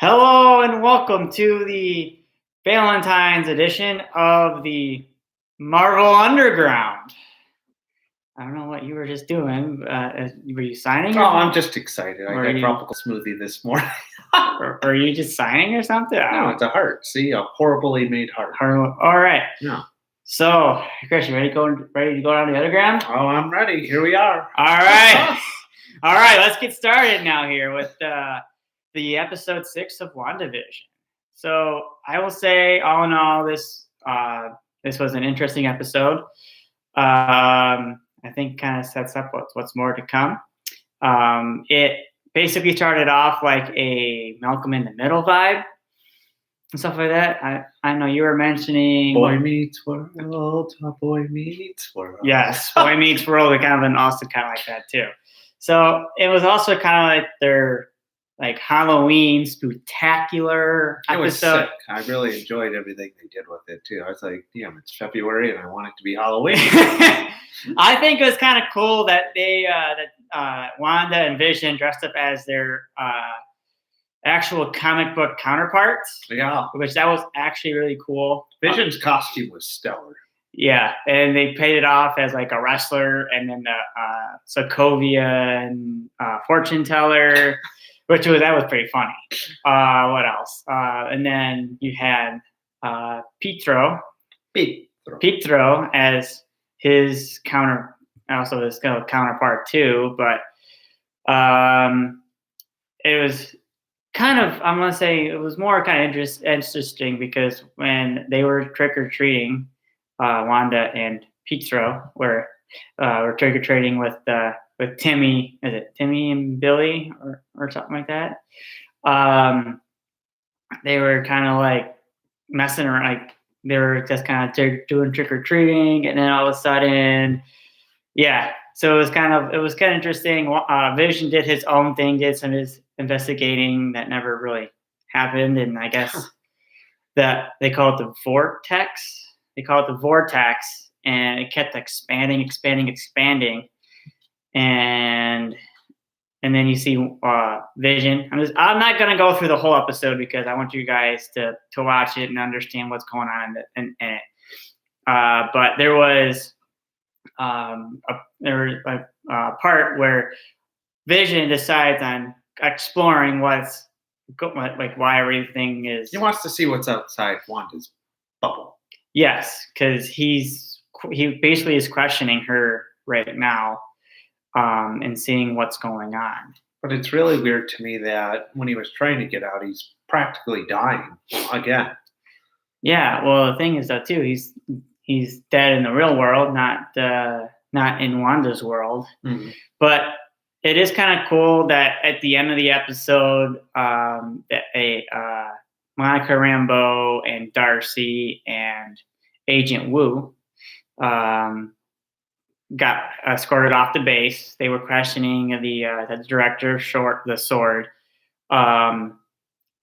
Hello and welcome to the Valentine's edition of the Marvel Underground. I don't know what you were just doing. Were you signing? Oh, I'm just excited. I Or got you- tropical smoothie this morning. Or are you just signing or something? No, it's a heart. See, a horribly made heart. All right. No. So, Chris, you ready to go down the underground? Oh, I'm ready. Here we are. All right. All right. Let's get started now here with the episode 6 of WandaVision. So I will say, all in all, this was an interesting episode. I think kind of sets up what's more to come. It basically started off like a Malcolm in the Middle vibe and stuff like that. I know you were mentioning Boy meets world, boy meets world. Yes, Boy Meets World, kind of an Austin kind of like that too. So it was also kind of like their Halloween spectacular It was episode. sick. I really enjoyed everything they did with it too. I was like, damn, it's February and I want it to be Halloween. I think it was kind of cool that they Wanda and Vision dressed up as their actual comic book counterparts. Yeah. Which that was actually really cool. Vision's costume was stellar. Yeah, and they played it off as like a wrestler, and then the Sokovia and fortune teller, that was pretty funny. What else? And then you had Pietro as his counterpart too. But it was kind of, I'm gonna say, it was more kind of interesting because when they were trick or treating. Wanda and Pietro were trick or treating with Timmy. Is it Timmy and Billy or something like that? They were kind of like messing around, like they were just kind of doing trick or treating, and then all of a sudden, yeah. So it was kind of interesting. Vision did his own thing, did some of his investigating that never really happened, and I guess that they call it the vortex. They call it the vortex, and it kept expanding, and then you see Vision. I'm not gonna go through the whole episode because I want you guys to watch it and understand what's going on in it. But there was a part where Vision decides on exploring why everything is. He wants to see what's outside Wanda's bubble. Yes, because he basically is questioning her right now, and seeing what's going on. But it's really weird to me that when he was trying to get out, he's practically dying again. Yeah, well, the thing is though too, he's dead in the real world, not in Wanda's world. Mm-hmm. But it is kind of cool that at the end of the episode, Monica Rambeau and Darcy and Agent Wu got escorted off the base. They were questioning the director, the Sword, and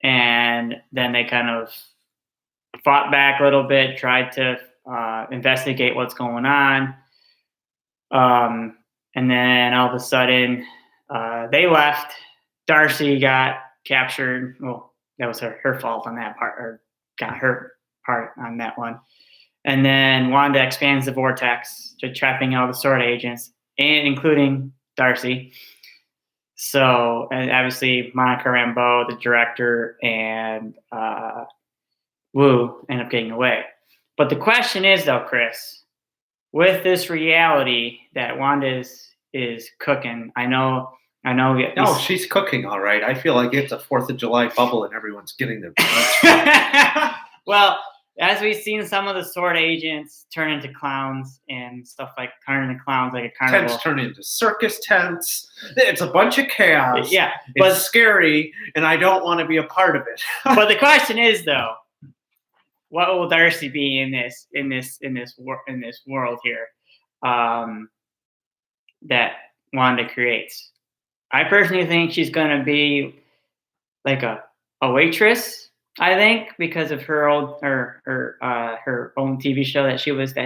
then they kind of fought back a little bit, tried to investigate what's going on, and then all of a sudden they left. Darcy got captured. Well, that was her fault on that part, or got her part on that one. And then Wanda expands the vortex to trapping all the Sword agents, and including Darcy. So, and obviously Monica Rambeau, the director, and Wu end up getting away. But the question is, though, Chris, with this reality that Wanda is cooking, I know. No, she's cooking all right. I feel like it's a 4th of July bubble and everyone's getting their Well, as we've seen some of the Sword agents turn into clowns and stuff, like turn into clowns like a carnival. Tents turn into circus tents. It's a bunch of chaos. Yeah, it's scary, and I don't want to be a part of it. But the question is, though, what will Darcy be in this world here that Wanda creates? I personally think she's going to be like a waitress. I think because of her own TV show that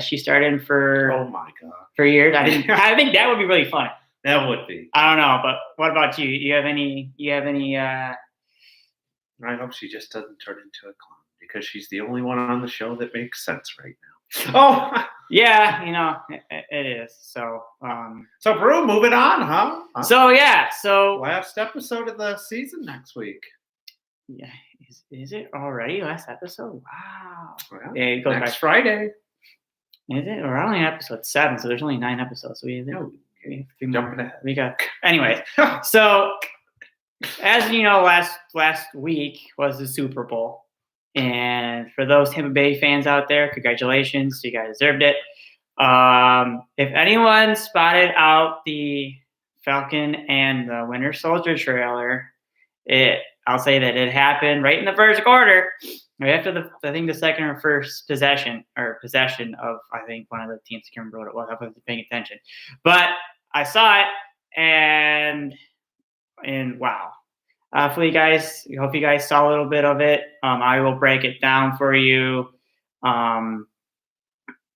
she started for. Oh my god! For years, I think that would be really fun. That would be. I don't know, but what about you? You have any I hope she just doesn't turn into a clown because she's the only one on the show that makes sense right now. Oh, Yeah, it is. So, so Brew, moving on, huh? so yeah, so Last episode of the season next week. yeah, is it already last episode? Wow. Well, Yeah, it goes next back. Friday. Is it? We're only on episode 7, so there's only 9 episodes. So we have No, 3 more. jumping ahead. We got. Anyways, so as you know, last week was the Super Bowl, and for those Tampa Bay fans out there, congratulations, you guys deserved it. If anyone spotted out the Falcon and the Winter Soldier trailer, I'll say that it happened right in the first quarter, right after the second or first possession of I think one of the teams. I can't remember what it was. I wasn't paying attention, but I saw it and wow. Hopefully, I hope you guys saw a little bit of it. I will break it down for you. And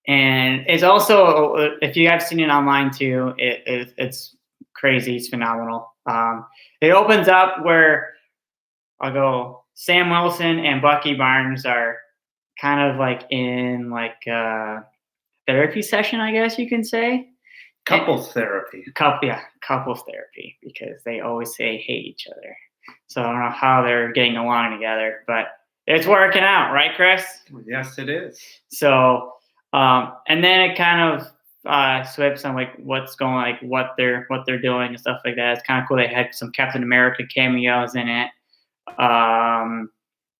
it's also, if you have seen it online too, it's crazy. It's phenomenal. It opens up where I'll go. Sam Wilson and Bucky Barnes are kind of like in like a therapy session, I guess you can say. Couples therapy. Couples therapy, because they always say hate each other. So I don't know how they're getting along together, but it's working out, right, Chris? Yes, it is. So, and then it kind of swips on like what's going, like what they're doing and stuff like that. It's kind of cool. They had some Captain America cameos in it, and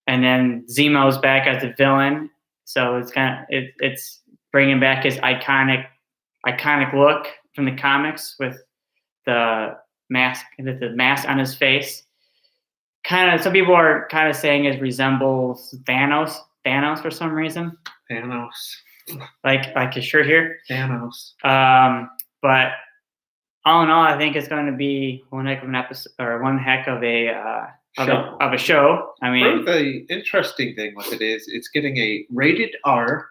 then Zemo's back as the villain. So it's kind of it's bringing back his iconic look from the comics with the mask on his face. Kind of, some people are kind of saying it resembles Thanos for some reason. Thanos. Like his shirt here. Thanos. But all in all, I think it's going to be one heck of an episode, or one heck of a show. I mean, the interesting thing with it is it's getting a rated R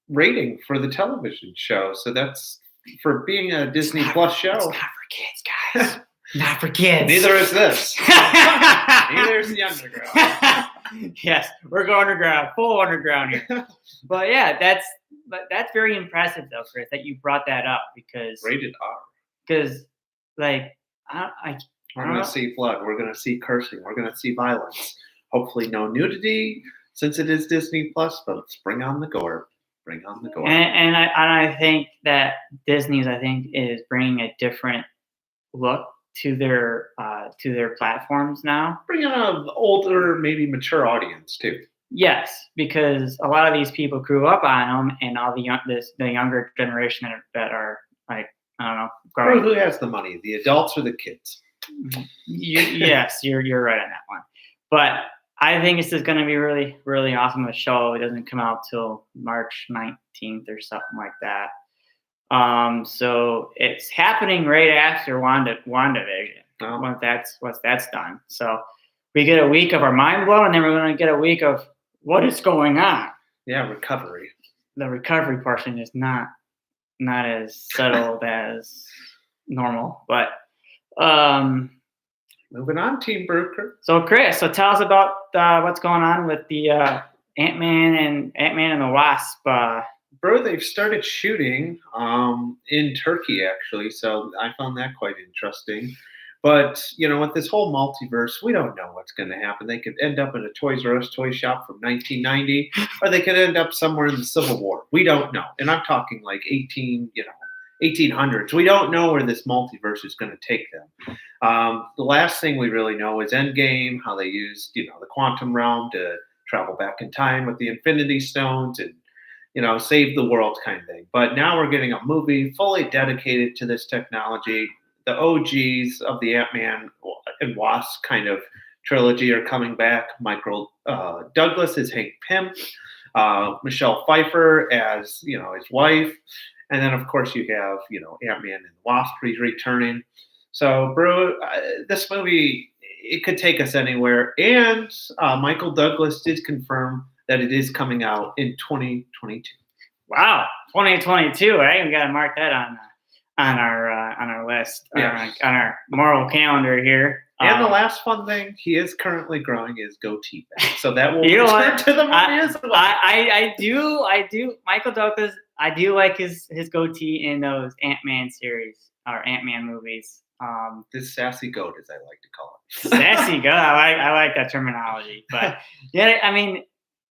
rating for the television show. So that's, for being a Disney Plus show. It's not for kids, guys. Not for kids. Neither is this. Neither is the underground. Yes, we're going underground, full underground here. But yeah, that's very impressive though, Chris, that you brought that up, because rated R. Because like we're going to see blood. We're going to see cursing. We're going to see violence. Hopefully, no nudity, since it is Disney Plus. But let's bring on the gore. Bring on the gore. And I think that Disney's is bringing a different look to their platforms now. Bring in an older, maybe mature audience too. Yes, because a lot of these people grew up on them, and all the younger generation that are like, I don't know, growing. Who has the money, the adults or the kids? Yes, you're right on that one. But I think this is going to be really, really awesome. The show, it doesn't come out till March 19th or something like that. So it's happening right after WandaVision. Oh. Once that's done. So we get a week of our mind blown, and then we're going to get a week of what is going on. Yeah, recovery. The recovery portion is not as settled as normal, but moving on, Team Bruker. So Chris, tell us about what's going on with the Ant-Man and the Wasp. Bro, they've started shooting in Turkey, actually, so I found that quite interesting. But, with this whole multiverse, we don't know what's going to happen. They could end up in a Toys R Us toy shop from 1990, or they could end up somewhere in the Civil War. We don't know. And I'm talking like 1800s. We don't know where this multiverse is going to take them. The last thing we really know is Endgame, how they used, the quantum realm to travel back in time with the Infinity Stones and, save the world kind of thing. But now we're getting a movie fully dedicated to this technology. The OGs of the Ant-Man and Wasp kind of trilogy are coming back. Michael Douglas as Hank Pym, Michelle Pfeiffer as, his wife. And then, of course, you have, Ant-Man and the Wasp returning. So, bro, this movie, it could take us anywhere. And Michael Douglas did confirm that it is coming out in 2022. Wow, 2022, right? We got to mark that on our list, yes. On our moral calendar here. And the last fun thing, he is currently growing his goatee back, so that will You know return what? to the movie as well. I do. Michael Douglas. I do like his goatee in those Ant-Man series or Ant-Man movies. This sassy goat, as I like to call it. Sassy goat. I like that terminology. But yeah, I mean,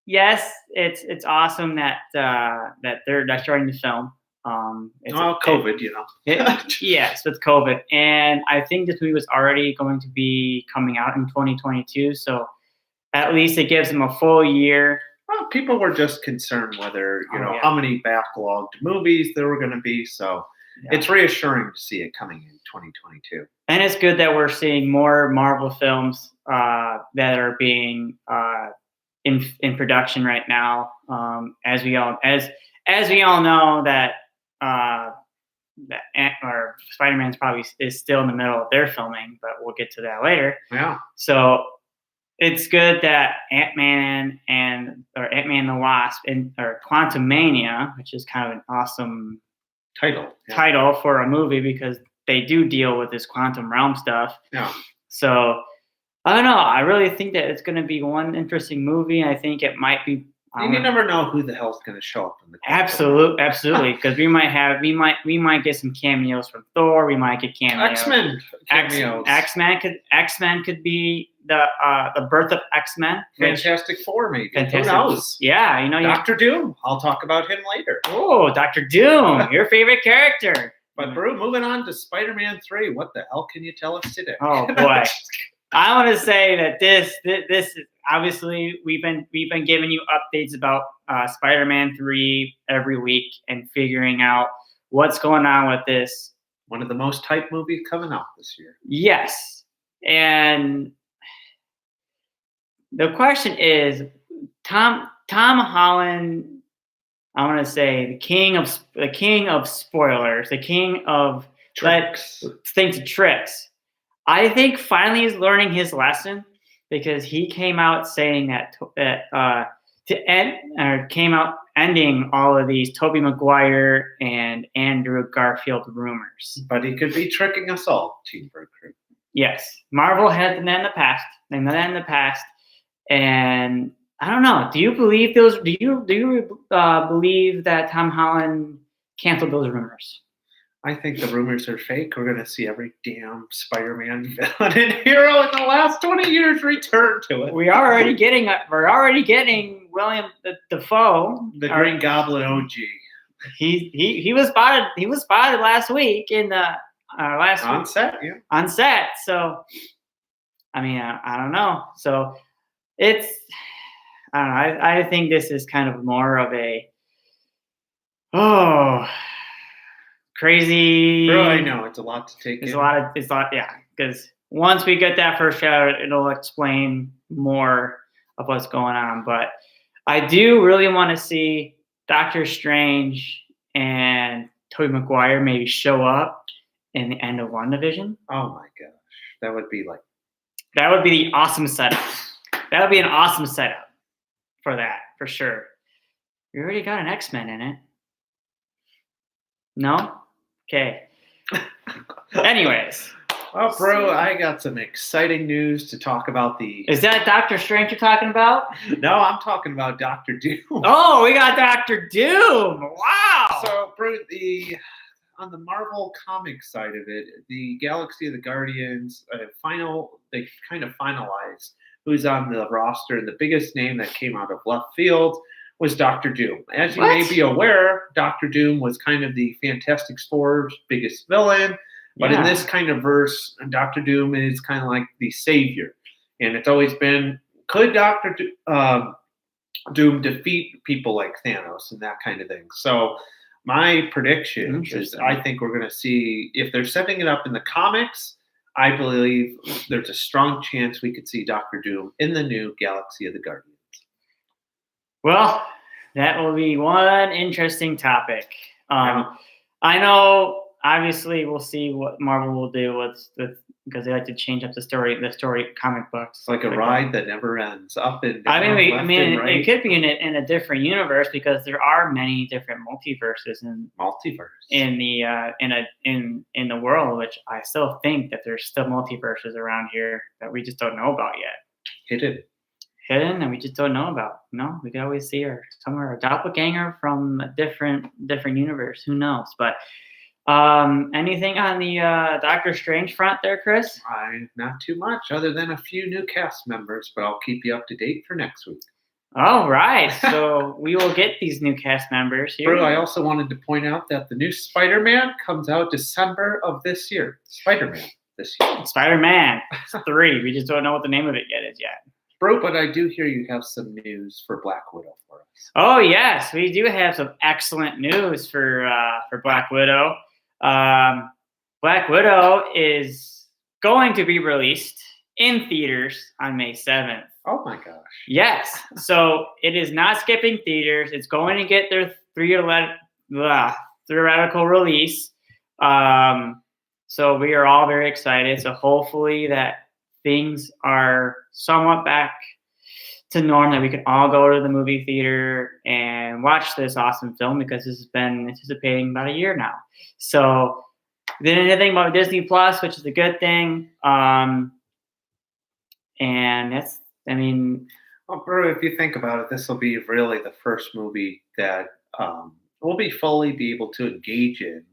yes, it's awesome that they're starting to film. COVID, you know. Yes, with COVID, and I think this movie was already going to be coming out in 2022. So at least it gives them a full year. Well, people were just concerned whether, Yeah. how many backlogged movies there were going to be. So it's reassuring to see it coming in 2022. And it's good that we're seeing more Marvel films that are being in production right now. As we all know that or Spider-Man's probably is still in the middle of their filming, but we'll get to that later. Yeah. So it's good that Ant-Man and the Wasp or Quantumania, which is kind of an awesome title for a movie because they do deal with this quantum realm stuff. Yeah. So I don't know. I really think that it's going to be one interesting movie. I think it might be. You never know who the hell's going to show up in the quantum absolutely, because we might get some cameos from Thor. We might get cameos. X-Men cameos. X-Men could be the birth of X-Men. Fantastic Four, maybe. Who knows? Yeah, Doctor Doom. I'll talk about him later. Oh, Doctor Doom, your favorite character. But Brew, moving on to Spider-Man 3. What the hell can you tell us today? Oh boy. I want to say that this is obviously we've been giving you updates about Spider-Man 3 every week and figuring out what's going on with this. One of the most hyped movies coming out this year. Yes, and the question is, Tom Holland. I want to say the king of spoilers, the king of tricks. Tricks. I think finally he's learning his lesson because he came out saying that came out ending all of these Tobey Maguire and Andrew Garfield rumors. But he could be tricking us all, Team Bird Crew. Yes, Marvel had done that in the past. They've done that in the past, and I don't know. Do you believe those? Do you believe that Tom Holland canceled those rumors? I think the rumors are fake. We're going to see every damn Spider-Man villain and hero in the last 20 years return to it. We're already getting William Dafoe, the Green Goblin OG. He was spotted. He was spotted last week in the on set. Yeah, on set. So, I mean, I don't know. So, I don't know. I think this is kind of more of a crazy. Bro, I know it's a lot to take. It's a lot. Yeah. Because once we get that first shot, it'll explain more of what's going on. But I do really want to see Doctor Strange and Tobey Maguire maybe show up in the end of WandaVision. Oh my gosh, that would be the awesome setup. That would be an awesome setup for that, for sure. We already got an X-Men in it. No? Okay. Anyways. Well, bro, I got some exciting news to talk about. Is that Doctor Strange you're talking about? No, I'm talking about Doctor Doom. Oh, we got Doctor Doom. Wow. So, bro, on the Marvel comics side of it, the Galaxy of the Guardians, they kind of finalized who's on the roster, and the biggest name that came out of left field was Doctor Doom. As you may be aware, Doctor Doom was kind of the Fantastic Four's biggest villain, but in this kind of verse, Doctor Doom is kind of like the savior. And it's always been, could Doctor Doom defeat people like Thanos and that kind of thing? So my prediction is I think we're going to see, if they're setting it up in the comics, I believe there's a strong chance we could see Doctor Doom in the new Galaxy of the Guardians. Well, that will be one interesting topic. I know, obviously, we'll see what Marvel will do with because they like to change up the story comic books. It's like a ride that never ends, up and down, I mean, left and right. it could be in a different universe because there are many different multiverses Multiverse. in the world, which I still think that there's still multiverses around here that we just don't know about yet. Hidden, and we just don't know about. We could always see her somewhere, a doppelganger from a different universe. Who knows? But anything on the Doctor Strange front there, Chris? Not too much, other than a few new cast members, but I'll keep you up to date for next week. All right, so we will get these new cast members here. Bro, I also wanted to point out that the new Spider-Man comes out December of this year. Spider-Man this year. Spider-Man 3. We just don't know what the name of it yet is yet. Bro, but I do hear you have some news for Black Widow for us. Oh yes, we do have some excellent news for Black Widow. Black Widow is going to be released in theaters on May 7th. Oh my gosh. Yes. So it is not skipping theaters. It's going to get their theoretical release. So we are all very excited. So hopefully that things are somewhat back to norm, that we can all go to the movie theater and watch this awesome film, because this has been anticipating about a year now. So didn't anything about Disney Plus, which is a good thing. And that's, I mean, well, bro, if you think about it, this will be really the first movie that we'll be able to engage in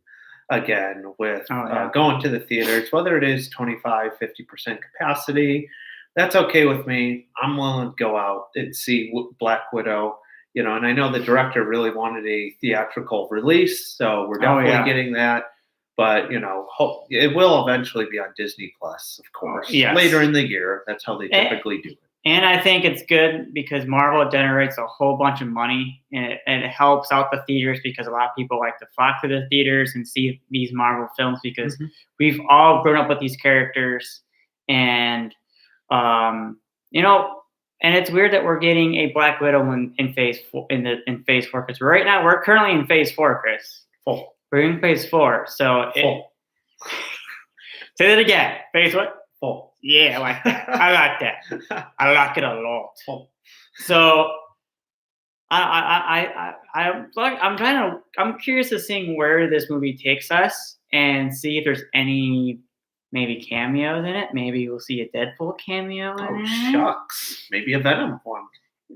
again with going to the theaters, whether it is 25, 50% capacity. That's okay with me. I'm willing to go out and see Black Widow, and I know the director really wanted a theatrical release, so we're definitely getting that. But, it will eventually be on Disney Plus, of course, later in the year. That's how they typically do it. And I think it's good because Marvel generates a whole bunch of money, and it helps out the theaters, because a lot of people like to flock to the theaters and see these Marvel films, because we've all grown up with these characters. And, and it's weird that we're getting a Black Widow in phase 4, in phase 4, because right now we're currently in phase 4, Chris. Full. We're in phase 4. So say that again. Phase what? Full. Yeah, I like that. I like that. I like it a lot. Full. So I'm curious to seeing where this movie takes us, and see if there's any maybe cameos in it. Maybe we'll see a Deadpool cameo in it. Oh shucks. Maybe a Venom one.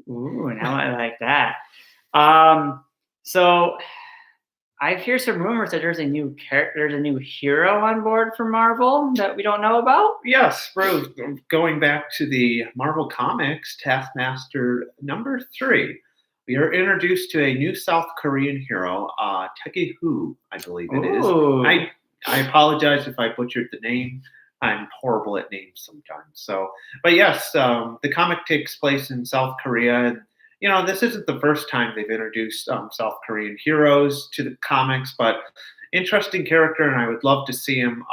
Ooh, now I like that. So I hear some rumors that there's a new hero on board for Marvel that we don't know about. Yes, bro. Going back to the Marvel Comics, Taskmaster #3, we are introduced to a new South Korean hero, Taegehu, I believe it is. I apologize if I butchered the name. I'm horrible at names sometimes. So, but yes, the comic takes place in South Korea, and this isn't the first time they've introduced South Korean heroes to the comics, but interesting character, and I would love to see him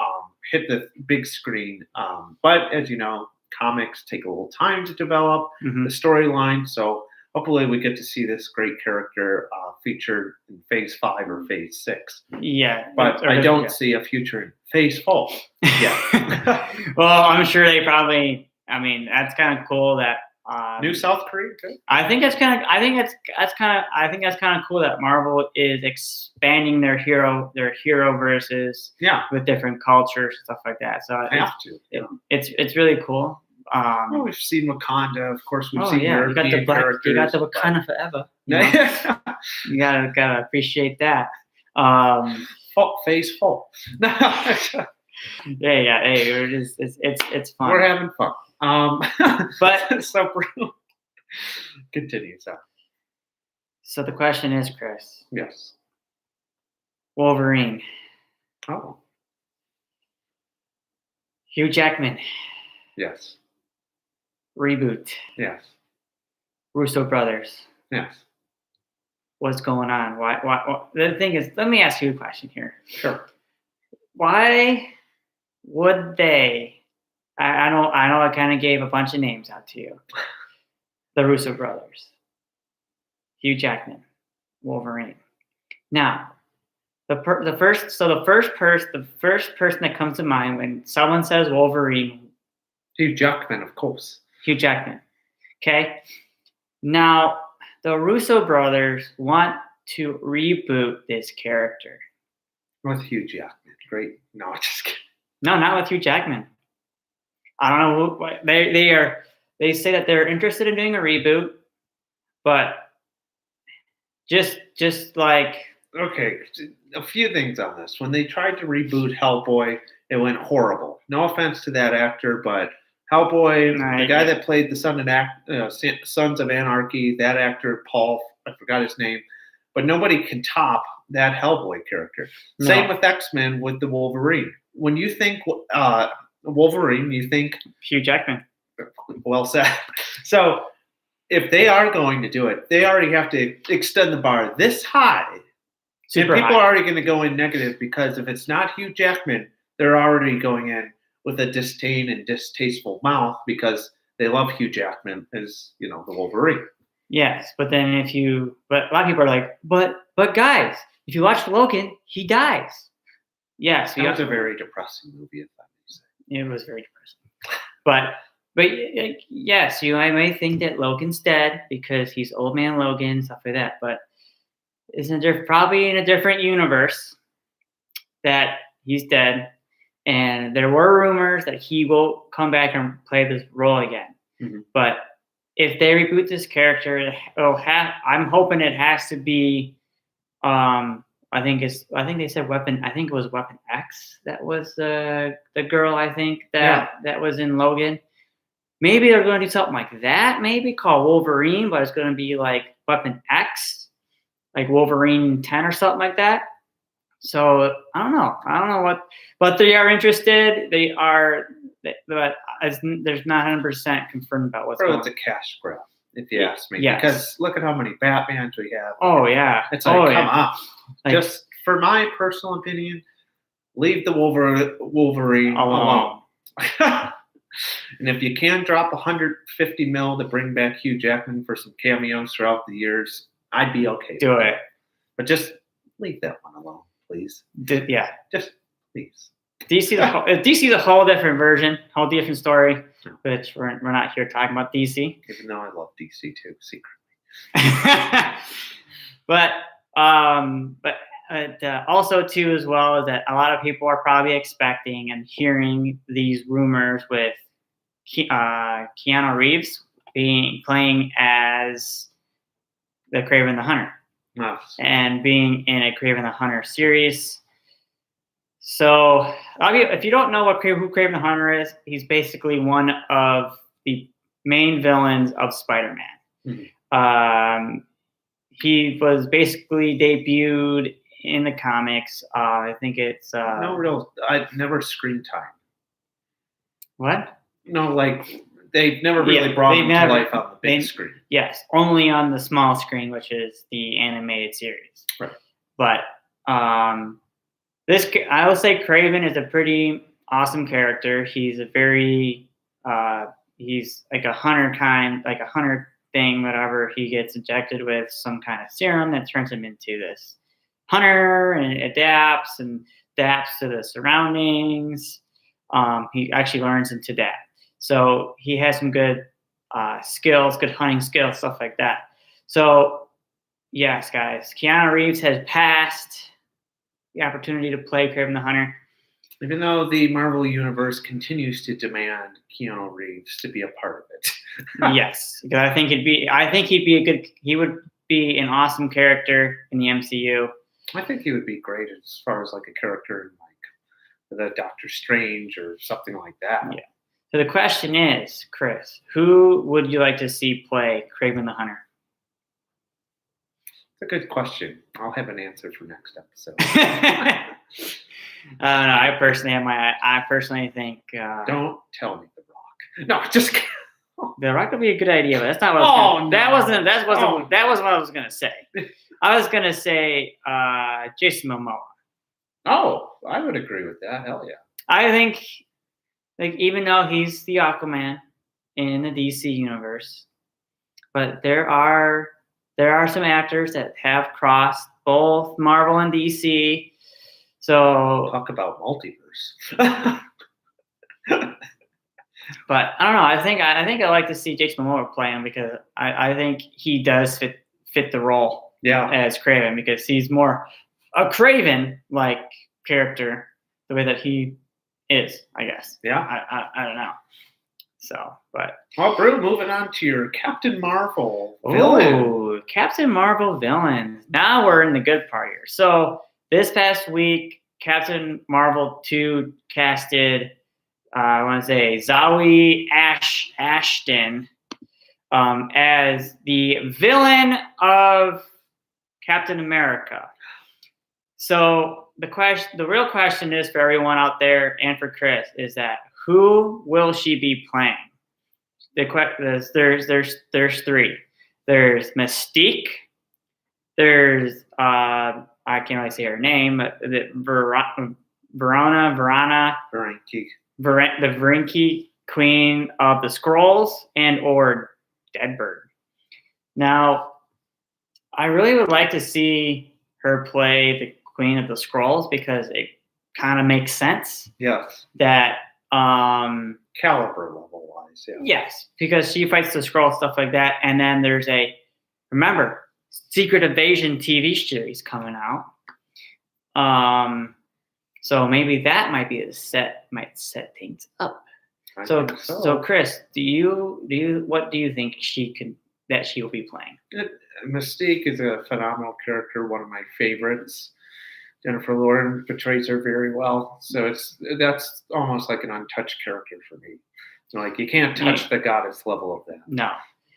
hit the big screen. But as you know, comics take a little time to develop the storyline, so hopefully we get to see this great character featured in phase 5 or phase 6. Yeah. But I don't see a future in phase 4. Yeah. Well, I'm sure they probably, that's kind of cool that new South Korea too. I think that's kind of cool that Marvel is expanding their hero verses with different cultures and stuff like that. So it's really cool. We've seen Wakanda, of course. We've seen European characters. You got the Wakanda forever. You gotta appreciate that. Phase 4. Yeah. Hey, it's fun. We're having fun. But so continue. So the question is, Chris. Yes. Wolverine. Oh. Hugh Jackman. Yes. Reboot. Yes. Russo brothers. Yes. What's going on? Why? The thing is, let me ask you a question here. Sure. Why would they? I know. I kind of gave a bunch of names out to you. The Russo brothers. Hugh Jackman. Wolverine. Now, the first person that comes to mind when someone says Wolverine, Hugh Jackman, of course. Hugh Jackman. Okay. Now the Russo brothers want to reboot this character. With Hugh Jackman. Great. No, just kidding. No, not with Hugh Jackman. I don't know who they say that they're interested in doing a reboot, but just like Okay, a few things on this. When they tried to reboot Hellboy, it went horrible. No offense to that actor, but Hellboy, the guy that played the Sons of Anarchy, that actor, Paul, I forgot his name, but nobody can top that Hellboy character. No. Same with X-Men with the Wolverine. When you think Wolverine, you think Hugh Jackman. Well said. So if they are going to do it, they already have to extend the bar this high. Super and people high. are already going to go in negative because if it's not Hugh Jackman, they're already going in with a disdain and distasteful mouth because they love Hugh Jackman as, the Wolverine. Yes, but then but a lot of people are like, but guys, if you watch Logan, he dies. Yes, That was a very depressing movie, if I may say. it was very depressing. But yes, I may think that Logan's dead because he's old man Logan, stuff like that. But probably in a different universe that he's dead, and there were rumors that he will come back and play this role again. Mm-hmm. But if they reboot this character, I'm hoping it has to be. I think they said Weapon. I think it was Weapon X. That was the girl. I think that was in Logan. Maybe they're going to do something like that. Maybe called Wolverine, but it's going to be like Weapon X, like Wolverine 10 or something like that. So I don't know what, but they are interested. They are, but there's not 100% confirmed about what's going on. It's a cash grab, if you ask me. Yes. Because look at how many Batmans we have. Oh yeah, it's like come on. Like, just for my personal opinion, leave the Wolverine alone. And if you can drop 150 mil to bring back Hugh Jackman for some cameos throughout the years, I'd be okay. Do it. But just leave that one alone, please. Yeah. Just please. DC's a whole different version, whole different story, which we're not here talking about DC. Even though I love DC too, secretly. But also too as well is that a lot of people are probably expecting and hearing these rumors with Keanu Reeves playing as the Kraven the Hunter. Nice. And being in a Kraven the Hunter series. So if you don't know who Kraven the Hunter is, he's basically one of the main villains of Spider-Man. Mm-hmm. He was basically debuted in the comics. I think it's never screen time. What? No, like they've never really brought him to life on the big screen. Yes, only on the small screen, which is the animated series. Right. But I will say Kraven is a pretty awesome character. He's a very he's like a hunter thing, whatever. He gets injected with some kind of serum that turns him into this hunter, and adapts to the surroundings. He actually learns into that. So he has some good skills, good hunting skills, stuff like that. So yes, guys, Keanu Reeves has passed the opportunity to play Kraven the Hunter. Even though the Marvel Universe continues to demand Keanu Reeves to be a part of it. Yes, because I think he would be an awesome character in the MCU. I think he would be great as far as like a character in like the Doctor Strange or something like that. Yeah. So the question is, Chris, who would you like to see play Kraven the Hunter? It's a good question. I'll have an answer for next episode. No, I personally think. Don't tell me The Rock. No, just kidding. The Rock would be a good idea, but that's not what. That wasn't what I was gonna say. I was gonna say Jason Momoa. Oh, I would agree with that. Hell yeah. I think, like, even though he's the Aquaman in the DC universe, but there are some actors that have crossed both Marvel and DC. So, Talk about multiverse. but I don't know. I think I like to see Jason Momoa play him because I think he does fit the role Yeah. as Craven because he's more a Craven like character the way that he is. I guess. Yeah. I don't know. So, but Well, Brew, moving on to your Captain Marvel villain. oh, Captain Marvel villains. Now we're in the good part here. So this past week, Captain Marvel 2 casted, I want to say, Zawe Ashton as the villain of Captain America. So the real question is for everyone out there and for Chris is that who will she be playing? There's three. There's Mystique. There's I can't really say her name, but Verona, Varanki. the Varinki Queen of the Skrulls, and or Deadbird. Now, I really would like to see her play the Queen of the Skrulls because it kind of makes sense Yes. that Caliber level wise. Yeah. yes, because she fights the Skrull, stuff like that. And then there's remember, Secret Invasion TV series coming out. So maybe that might be might set things up. I So think so Chris, what do you think she will be playing? Mystique is a phenomenal character, one of my favorites. Jennifer Lawrence portrays her very well, so that's almost like an untouched character for me. Like you can't touch the goddess level of that. No.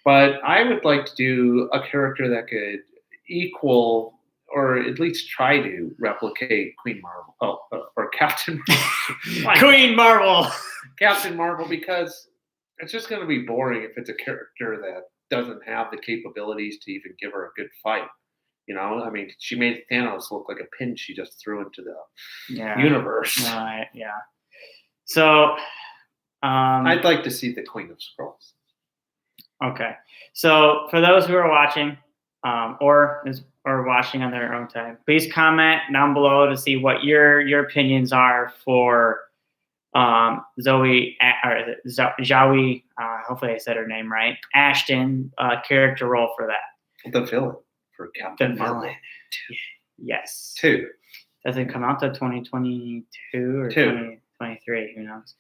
But I would like to do a character that could equal or at least try to replicate Queen Marvel, or Captain Marvel. Queen Marvel. Captain Marvel, because it's just going to be boring if it's a character that doesn't have the capabilities to even give her a good fight. You know, I mean, she made Thanos look like a pin she just threw into the universe. Yeah. So, I'd like to see the Queen of Skrulls. Okay. So for those who are watching, or watching on their own time, please comment down below to see what your opinions are for Zawe. Hopefully I said her name right. Ashton character role for that. The villain for Captain Marvel. Yes. 2. Does it come out to 2022 or 2023? Who knows?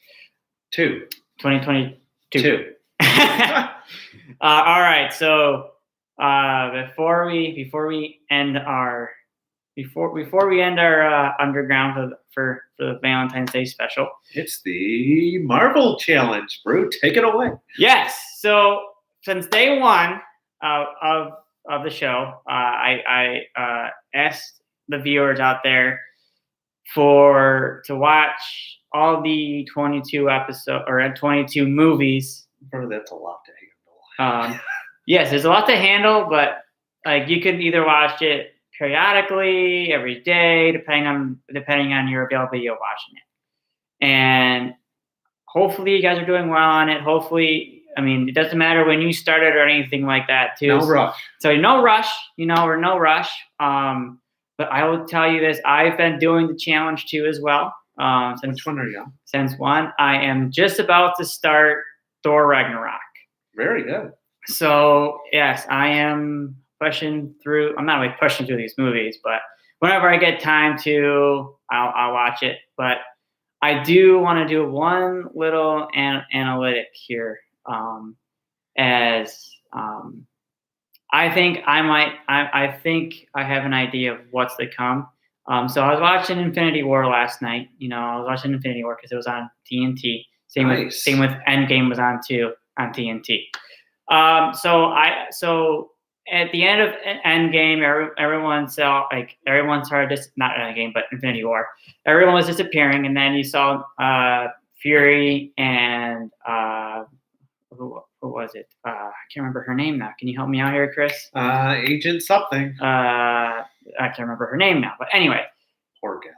2. 2022. 2. All right. So before we end our underground for the Valentine's Day special, it's the Marvel Challenge, Brew. Take it away. Yes. So since day one of the show, I asked the viewers out there to watch all the 22 episodes or 22 movies. Bro, that's a lot to handle. Yes, there's a lot to handle, but like you can either watch it periodically, every day, depending on your availability of watching it. And hopefully you guys are doing well on it. Hopefully, I mean, it doesn't matter when you started or anything like that too. No rush. So no rush, or no rush. But I will tell you this, I've been doing the challenge too as well. Which one are you on? Since one, I am just about to start Thor Ragnarok. Very good. So yes, I am pushing through. I'm not really pushing through these movies, but whenever I get time to, I'll watch it. But I do want to do one little analytic here, I think I think I have an idea of what's to come. So I was watching Infinity War last night. I was watching Infinity War because it was on TNT. Same with Endgame was on too on TNT. So at the end of Endgame, everyone started not Endgame but Infinity War. Everyone was disappearing, and then you saw Fury and who was it? I can't remember her name now. Can you help me out here, Chris? Agent something. I can't remember her name now. But anyway. Poor gal.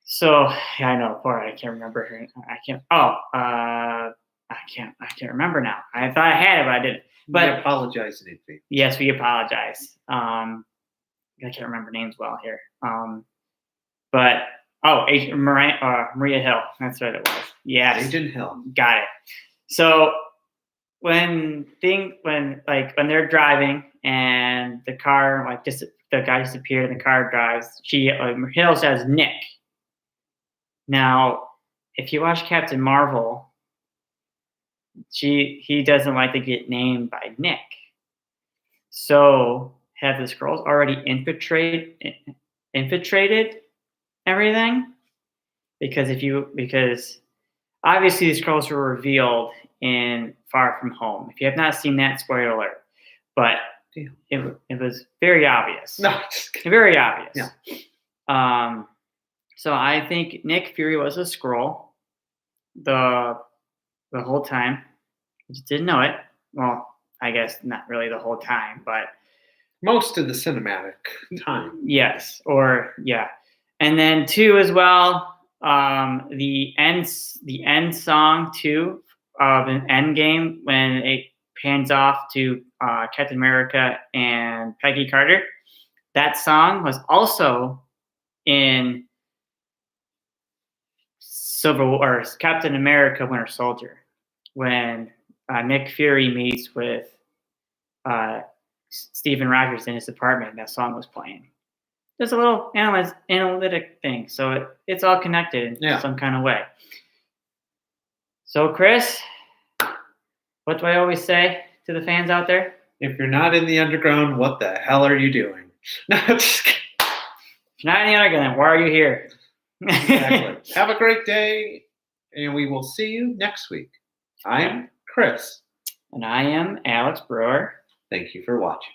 So yeah, I know. Poor. I can't remember her. I can't. I can't remember now. I thought I had it, but I didn't. But we apologize in advance. Yes, we apologize. I can't remember names well here. But Maria Hill. That's what it was. Yes, Agent Hill. got it. So when they're driving and the car the guy disappeared and the car drives, Hill says Nick. Now, if you watch Captain Marvel, he doesn't like to get named by Nick. So have the Skrulls already infiltrated everything? Because obviously the Skrulls were revealed in Far From Home. If you have not seen that, spoiler alert. But it was very obvious. No, just kidding. Very obvious. Yeah. So I think Nick Fury was a Skrull the whole time. I just didn't know it. Well, I guess not really the whole time, but Most of the cinematic time. yes, and then 2 as well. The end song too of an Endgame when it pans off to Captain America and Peggy Carter. That song was also in Captain America: Winter Soldier when Nick Fury meets with Stephen Rogers in his apartment. That song was playing. There's a little analytic thing, so it's all connected in some kind of way. So, Chris, what do I always say to the fans out there? If you're not in the underground, what the hell are you doing? No, just kidding. If you're not in the underground, why are you here? Exactly. Have a great day, and we will see you next week. I'm Chris. And I am Alex Brewer. Thank you for watching.